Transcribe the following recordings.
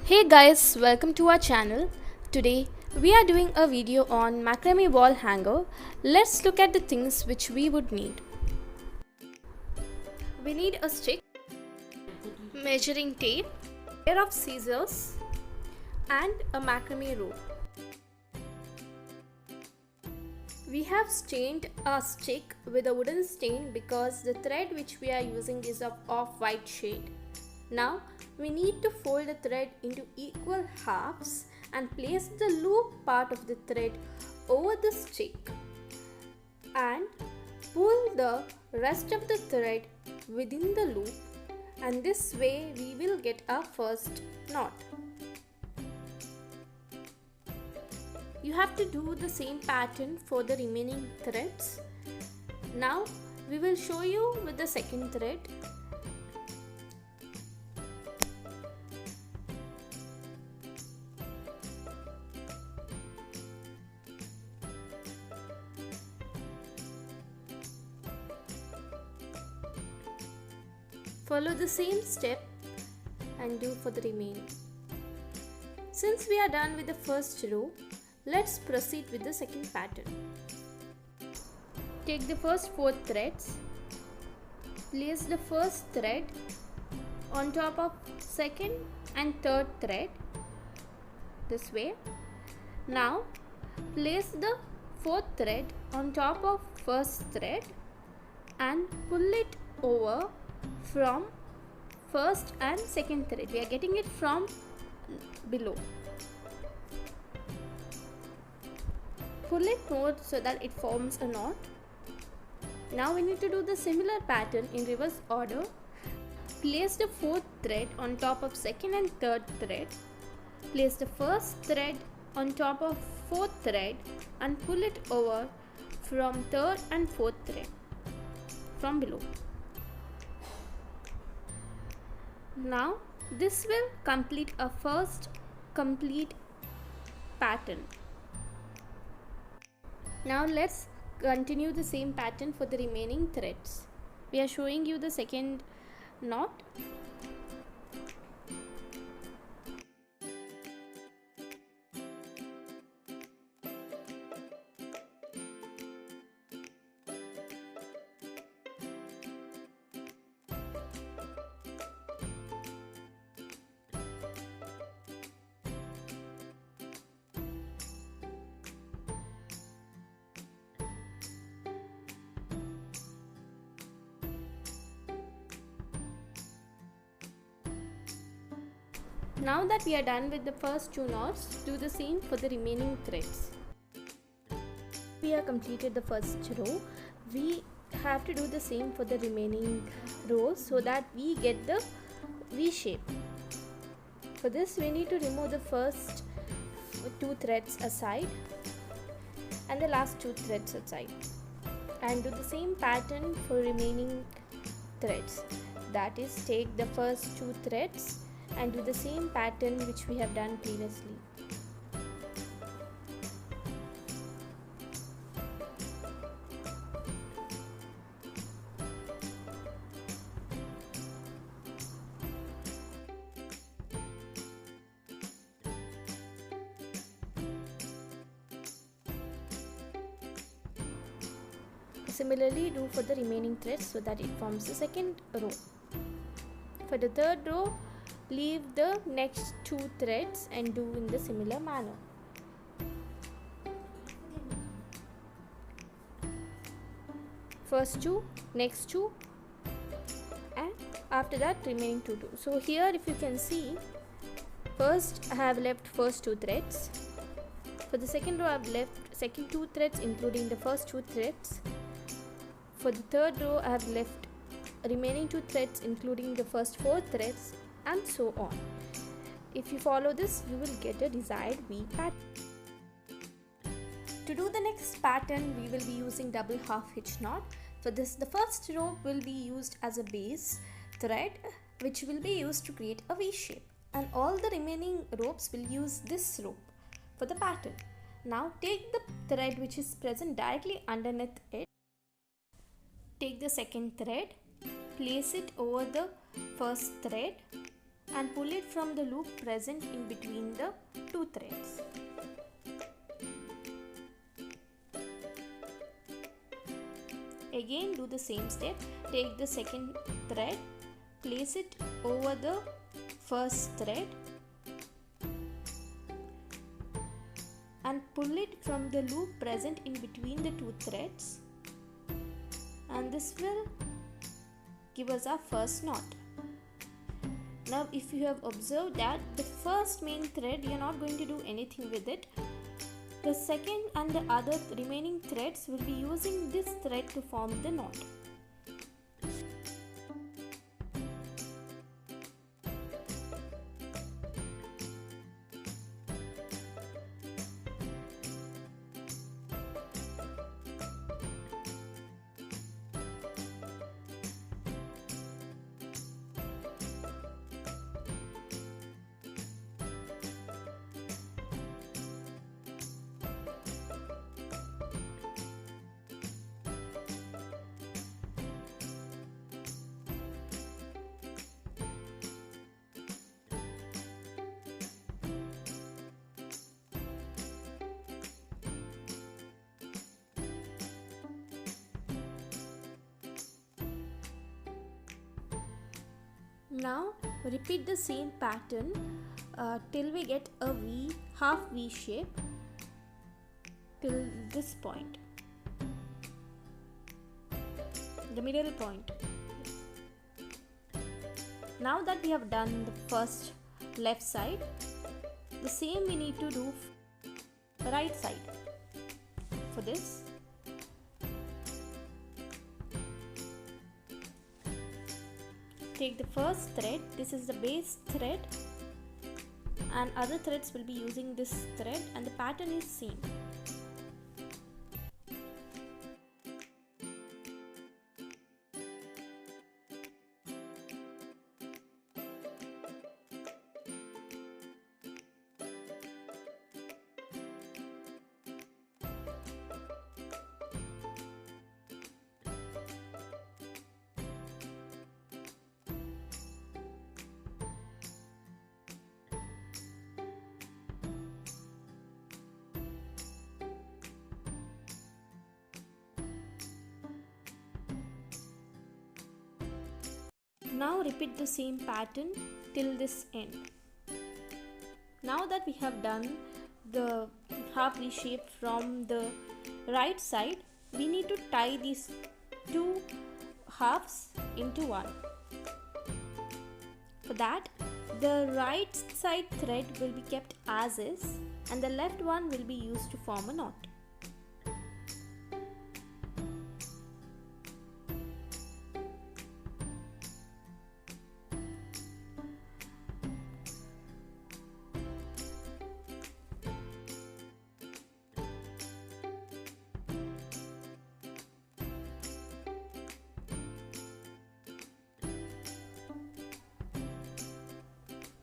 Hey guys, welcome to our channel. Today we are doing a video on macrame wall hanger. Let's look at the things which we would need. We need a stick, measuring tape, a pair of scissors and a macrame rope. We have stained our stick with a wooden stain because the thread which we are using is of off-white shade. Now we need to fold the thread into equal halves and place the loop part of the thread over the stick and pull the rest of the thread within the loop, and this way we will get our first knot. You have to do the same pattern for the remaining threads. Now we will show you with the second thread. Follow the same step and do for the remaining. Since we are done with the first row, let's proceed with the second pattern. Take the first 4 threads, place the first thread on top of second and third thread this way. Now place the fourth thread on top of first thread and pull it over from first and second thread. We are getting it from below. Pull it more so that it forms a knot. Now we need to do the similar pattern in reverse order. Place the fourth thread on top of second and third thread. Place the first thread on top of fourth thread and pull it over from third and fourth thread from below. Now this will complete a first complete pattern. Now let's continue the same pattern for the remaining threads. We are showing you the second knot. Now that we are done with the first 2 knots, do the same for the remaining threads. We have completed the first row. We have to do the same for the remaining rows so that we get the V shape. For this we need to remove the first 2 threads aside and the last 2 threads aside and do the same pattern for remaining threads. That is, take the first 2 threads and do the same pattern which we have done previously. Similarly, do for the remaining threads so that it forms the second row. For the third row, leave the next 2 threads and do in the similar manner. First 2, next 2, and after that remaining 2. So here if you can see, first I have left first 2 threads. For the second row I have left second 2 threads including the first 2 threads. For the third row I have left remaining 2 threads including the first 4 threads, and so on. If you follow this, you will get a desired V pattern. To do the next pattern, we will be using double half hitch knot. For this, the first rope will be used as a base thread which will be used to create a V shape, and all the remaining ropes will use this rope for the pattern. Now take the thread which is present directly underneath it. Take the second thread, place it over the first thread and pull it from the loop present in between the two threads. Again do the same step. Take the second thread, place it over the first thread and pull it from the loop present in between the two threads, and this will give us our first knot. Now if you have observed that the first main thread you are not going to do anything with it, the second and the other remaining threads will be using this thread to form the knot. Now repeat the same pattern till we get a V, half V shape till this point, the middle point. Now that we have done the first left side, the same we need to do right side. For this, take the first thread, this is the base thread, and other threads will be using this thread, and the pattern is same. Now repeat the same pattern till this end. Now that we have done the half V shape from the right side, we need to tie these two halves into one. For that, the right side thread will be kept as is and the left one will be used to form a knot.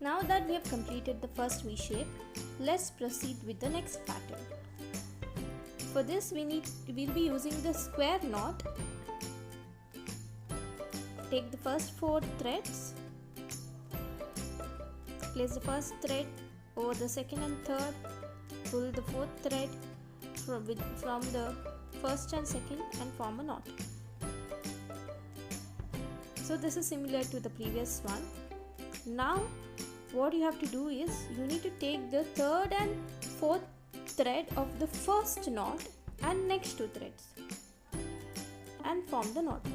Now that we have completed the first V shape, let's proceed with the next pattern. For this we'll be using the square knot. Take the first 4 threads, place the first thread over the second and third, pull the fourth thread from the first and second and form a knot. So this is similar to the previous one. Now what you have to do is you need to take the third and fourth thread of the first knot and next 2 threads and form the knot.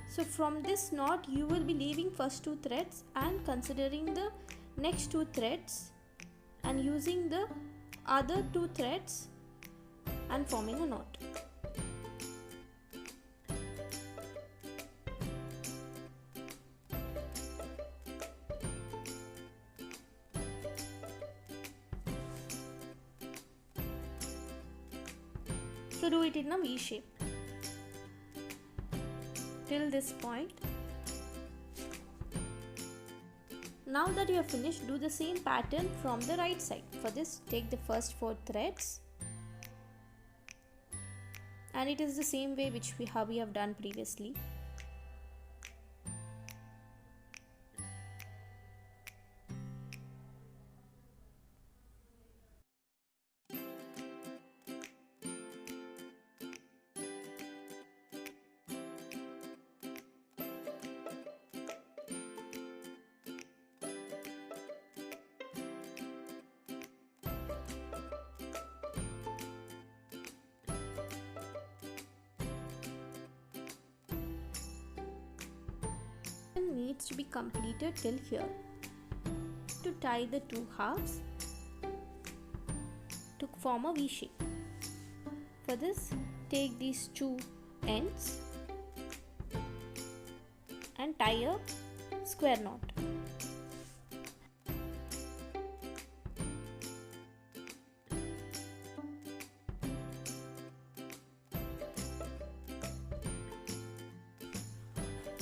So from this knot you will be leaving first 2 threads and considering the next 2 threads and using the other 2 threads and forming a knot. So do it in a V shape till this point. Now that you have finished, do the same pattern from the right side. For this, take the first 4 threads and it is the same way how we have done previously. needs to be completed till here. To tie the two halves to form a V shape. For this, take these two ends and tie a square knot.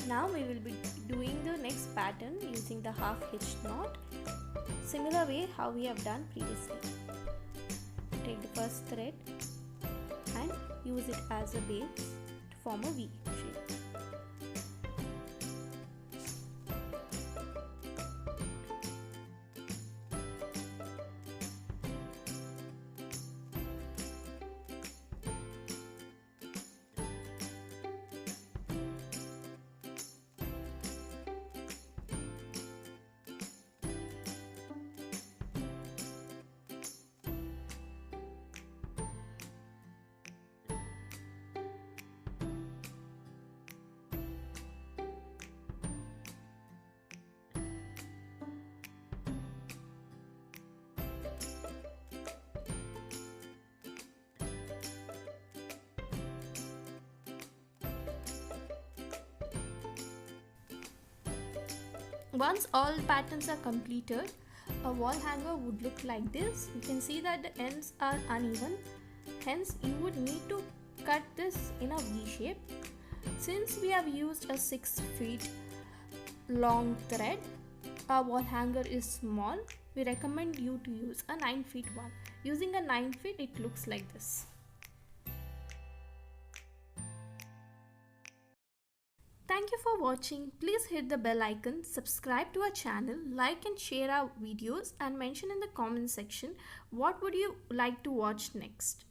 Now we will be doing the next pattern using the half hitch knot, similar way how we have done previously. Take the first thread and use it as a base to form a V shape. Once all patterns are completed, a wall hanger would look like this. You can see that the ends are uneven, hence you would need to cut this in a V shape. Since we have used a 6 feet long thread, our wall hanger is small, we recommend you to use a 9 feet one. Using a 9 feet, it looks like this. Thank you for watching. Please hit the bell icon, subscribe to our channel, like and share our videos, and mention in the comment section what would you like to watch next.